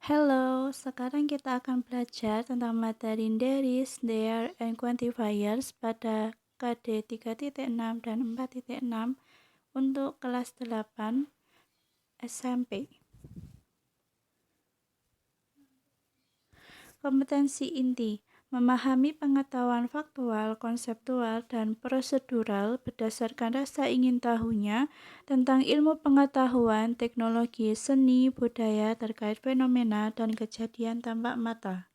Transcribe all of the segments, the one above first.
Halo, sekarang kita akan belajar tentang materi theories, there, and quantifiers pada KD 3.6 dan 4.6 untuk kelas 8 SMP. Kompetensi inti: memahami pengetahuan faktual, konseptual, dan prosedural berdasarkan rasa ingin tahunya tentang ilmu pengetahuan, teknologi, seni, budaya terkait fenomena dan kejadian tampak mata.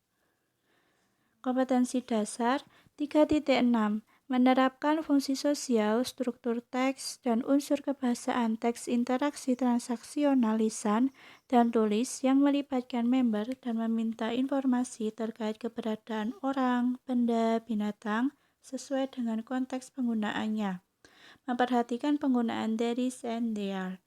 Kompetensi dasar 3.6 menerapkan fungsi sosial, struktur teks, dan unsur kebahasaan teks interaksi transaksional lisan dan tulis yang melibatkan member dan meminta informasi terkait keberadaan orang, benda, binatang sesuai dengan konteks penggunaannya. Memperhatikan penggunaan there is and there.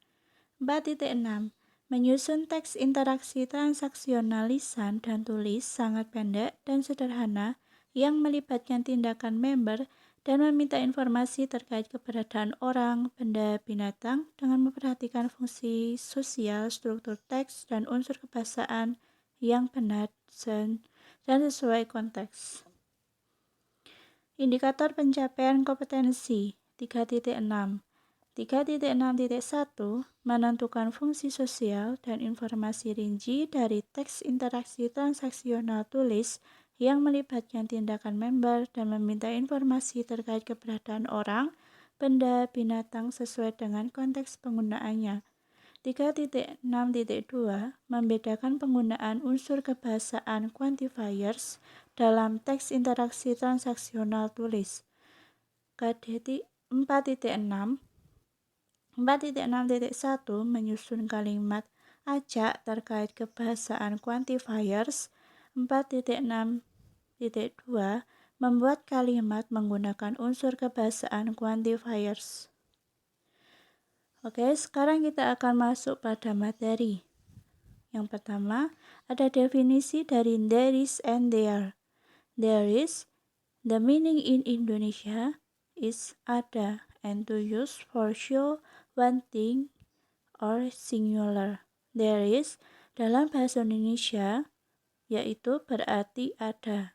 4.6 Menyusun teks interaksi transaksional lisan dan tulis sangat pendek dan sederhana yang melibatkan tindakan member dan meminta informasi terkait keberadaan orang, benda, binatang dengan memperhatikan fungsi sosial, struktur teks, dan unsur kebahasaan yang benar dan sesuai konteks. Indikator pencapaian kompetensi 3.6 3.6.1 menentukan fungsi sosial dan informasi rinci dari teks interaksi transaksional tulis yang melibatkan tindakan member dan meminta informasi terkait keberadaan orang, benda, binatang sesuai dengan konteks penggunaannya. 3.6.2 membedakan penggunaan unsur kebahasaan quantifiers dalam teks interaksi transaksional tulis. KD 4.6 4.6.1 menyusun kalimat acak terkait kebahasaan quantifiers. 4.6.2 membuat kalimat menggunakan unsur kebahasaan quantifiers. Oke, sekarang kita akan masuk pada materi. Yang pertama, ada definisi dari there is and there. There is, the meaning in Indonesia is ada, and to use for show one thing or singular. There is dalam bahasa Indonesia yaitu berarti ada,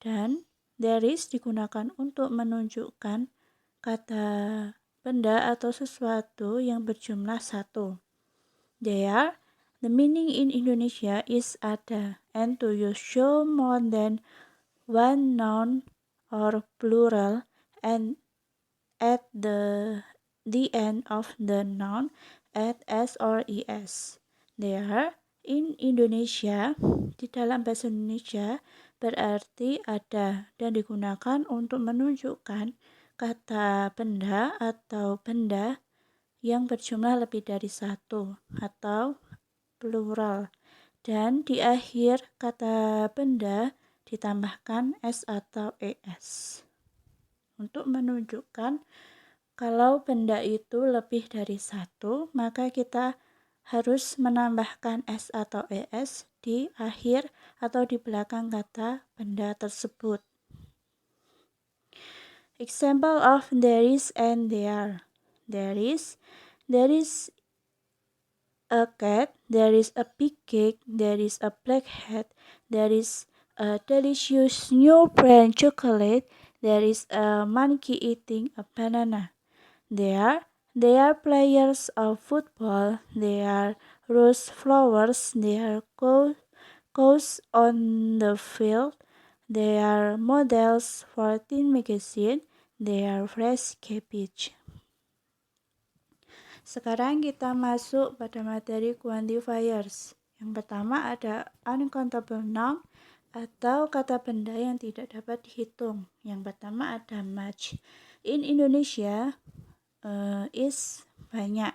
dan there is digunakan untuk menunjukkan kata benda atau sesuatu yang berjumlah satu. There, the meaning in Indonesia is ada, and to use show more than one noun or plural and at the end of the noun add s or es. There in Indonesia, di dalam bahasa Indonesia berarti ada dan digunakan untuk menunjukkan kata benda atau benda yang berjumlah lebih dari satu atau plural, dan di akhir kata benda ditambahkan s atau es untuk menunjukkan kalau benda itu lebih dari satu, maka kita harus menambahkan s atau es di akhir atau di belakang kata benda tersebut. Example of there is and there. There is a cat, there is a big cake, there is a black hat, there is a delicious new brand chocolate, there is a monkey eating a banana. They are players of football, they are rose flowers, they are cows on the field, they are models for teen magazine, they are fresh cabbage. Sekarang kita masuk pada materi quantifiers. Yang pertama ada uncountable noun atau kata benda yang tidak dapat dihitung. Yang pertama ada much. In Indonesia, is banyak.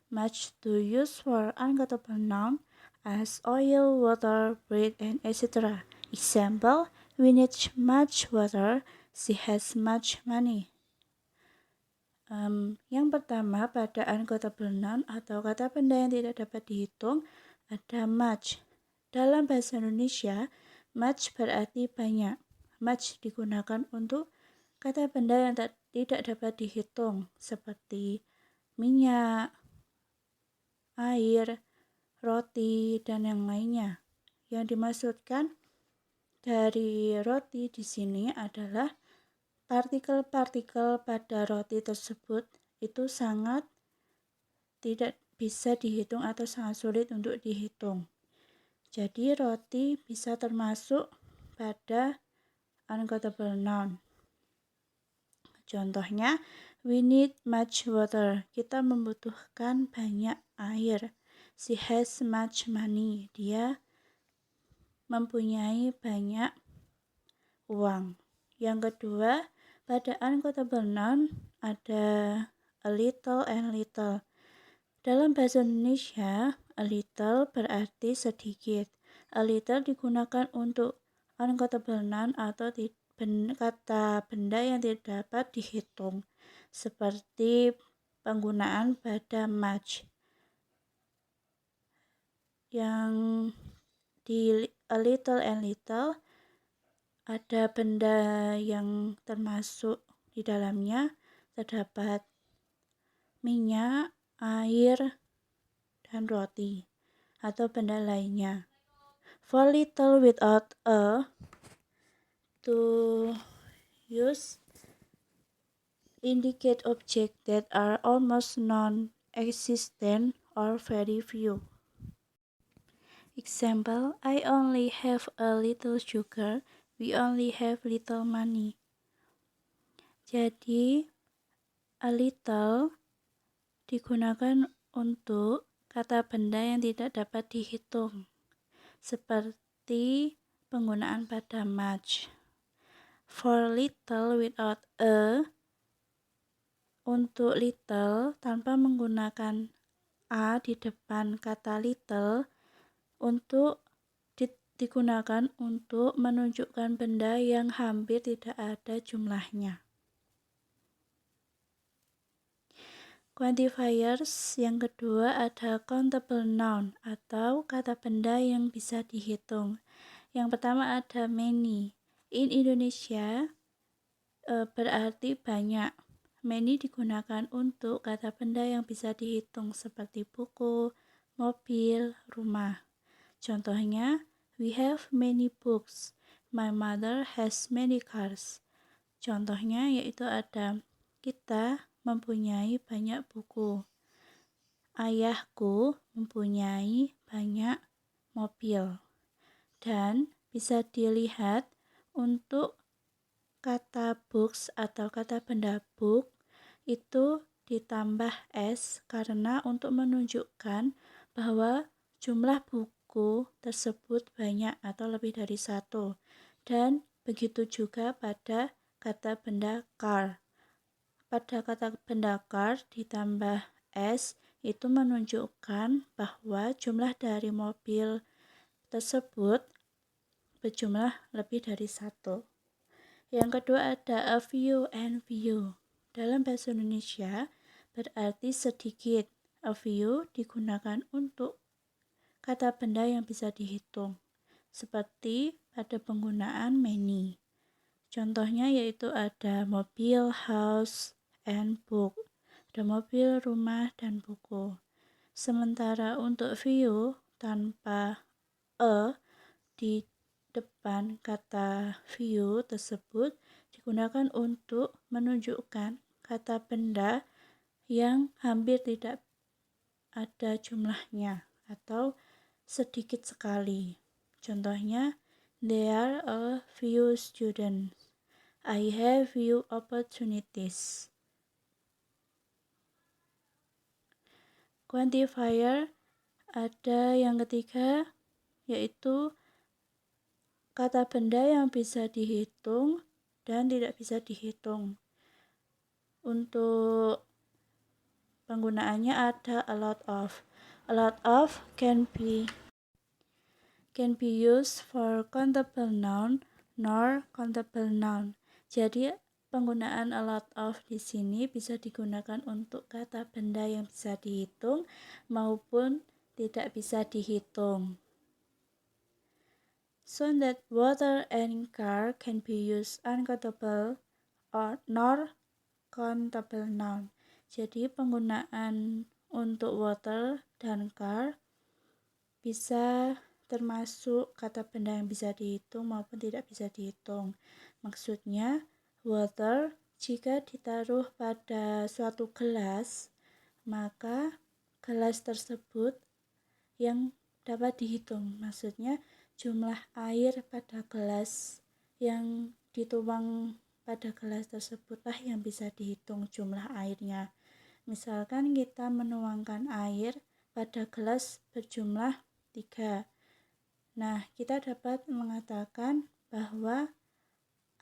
Much to use for uncountable noun as oil, water, bread, and etc. Example, we need much water, she has much money. Yang pertama pada uncountable noun atau kata benda yang tidak dapat dihitung ada much. Dalam bahasa Indonesia, much berarti banyak. Much digunakan untuk kata benda yang tidak dapat dihitung seperti minyak, air, roti, dan yang lainnya. Yang dimaksudkan dari roti di sini adalah partikel-partikel pada roti tersebut itu sangat tidak bisa dihitung atau sangat sulit untuk dihitung. Jadi roti bisa termasuk pada uncountable noun. Contohnya, we need much water. Kita membutuhkan banyak air. She has much money. Dia mempunyai banyak uang. Yang kedua, pada uncountable noun ada a little and little. Dalam bahasa Indonesia, a little berarti sedikit. A little digunakan untuk uncountable noun atau kata benda yang tidak dapat dihitung, seperti penggunaan pada much. Yang di a little and little ada benda yang termasuk di dalamnya, terdapat minyak, air, dan roti atau benda lainnya. For little without a, to use indicate objects that are almost non-existent or very few. Example, I only have a little sugar. We only have little money. Jadi, a little digunakan untuk kata benda yang tidak dapat dihitung, seperti penggunaan pada much. For little without a, untuk little tanpa menggunakan a di depan kata little, untuk digunakan untuk menunjukkan benda yang hampir tidak ada jumlahnya. Quantifiers yang kedua ada countable noun atau kata benda yang bisa dihitung. Yang pertama ada many. In Indonesia berarti banyak. Many digunakan untuk kata benda yang bisa dihitung seperti buku, mobil, rumah. Contohnya, we have many books. My mother has many cars. Contohnya yaitu ada kita mempunyai banyak buku. Ayahku mempunyai banyak mobil. Dan bisa dilihat untuk kata books atau kata benda book itu ditambah s karena untuk menunjukkan bahwa jumlah buku tersebut banyak atau lebih dari satu. Dan begitu juga pada kata benda car. Pada kata benda car ditambah s itu menunjukkan bahwa jumlah dari mobil tersebut berjumlah lebih dari satu. Yang kedua ada a few and few. Dalam bahasa Indonesia berarti sedikit. A few digunakan untuk kata benda yang bisa dihitung, seperti pada penggunaan many. Contohnya yaitu ada mobil, house, and book. Ada mobil, rumah, dan buku. Sementara untuk few tanpa a di depan kata few tersebut digunakan untuk menunjukkan kata benda yang hampir tidak ada jumlahnya atau sedikit sekali. Contohnya, there are a few students. I have few opportunities. Quantifier ada yang ketiga yaitu kata benda yang bisa dihitung dan tidak bisa dihitung. Untuk penggunaannya ada a lot of. A lot of can be used for countable noun nor countable noun. Jadi penggunaan a lot of di sini bisa digunakan untuk kata benda yang bisa dihitung maupun tidak bisa dihitung. So that water and car can be used uncountable or nor countable noun. Jadi penggunaan untuk water dan car bisa termasuk kata benda yang bisa dihitung maupun tidak bisa dihitung. Maksudnya, water jika ditaruh pada suatu gelas, maka gelas tersebut yang dapat dihitung. Maksudnya, jumlah air pada gelas yang dituang pada gelas tersebutlah yang bisa dihitung jumlah airnya. Misalkan kita menuangkan air pada gelas berjumlah 3. Nah, kita dapat mengatakan bahwa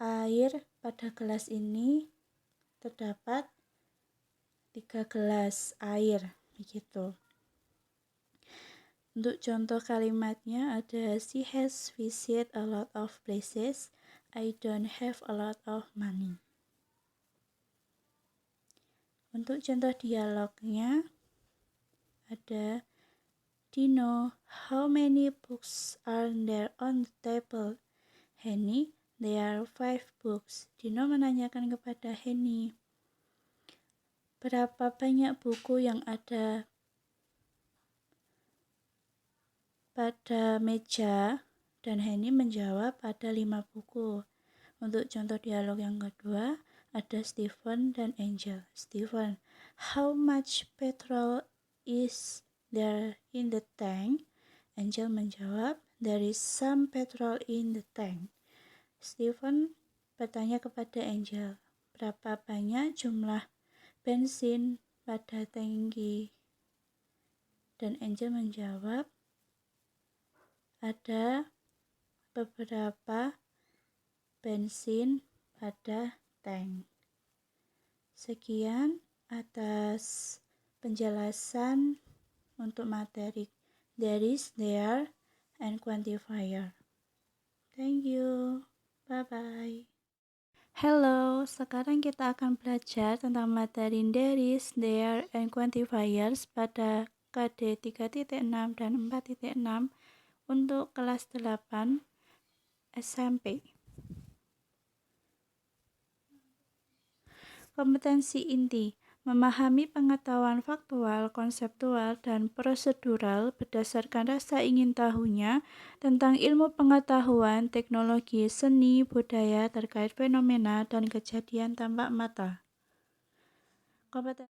air pada gelas ini terdapat 3 gelas air, begitu. Untuk contoh kalimatnya ada she has visited a lot of places. I don't have a lot of money. Untuk contoh dialognya ada Dino, how many books are there on the table? Henny, there are 5 books. Dino menanyakan kepada Henny, berapa banyak buku yang ada pada meja? Dan Henny menjawab ada 5 buku. Untuk contoh dialog yang kedua, ada Stephen dan Angel. Stephen, how much petrol is there in the tank? Angel menjawab, there is some petrol in the tank. Stephen bertanya kepada Angel, berapa banyak jumlah bensin pada tangki? Dan Angel menjawab, ada beberapa bensin pada tank. Sekian atas penjelasan untuk materi there is, there, and quantifier. Thank you. Bye-bye. Hello, sekarang kita akan belajar tentang materi there is, there, and quantifiers pada KD 3.6 dan 4.6 untuk kelas 8 SMP. Kompetensi inti: memahami pengetahuan faktual, konseptual, dan prosedural berdasarkan rasa ingin tahunya tentang ilmu pengetahuan, teknologi, seni, budaya terkait fenomena dan kejadian tampak mata. Kompetensi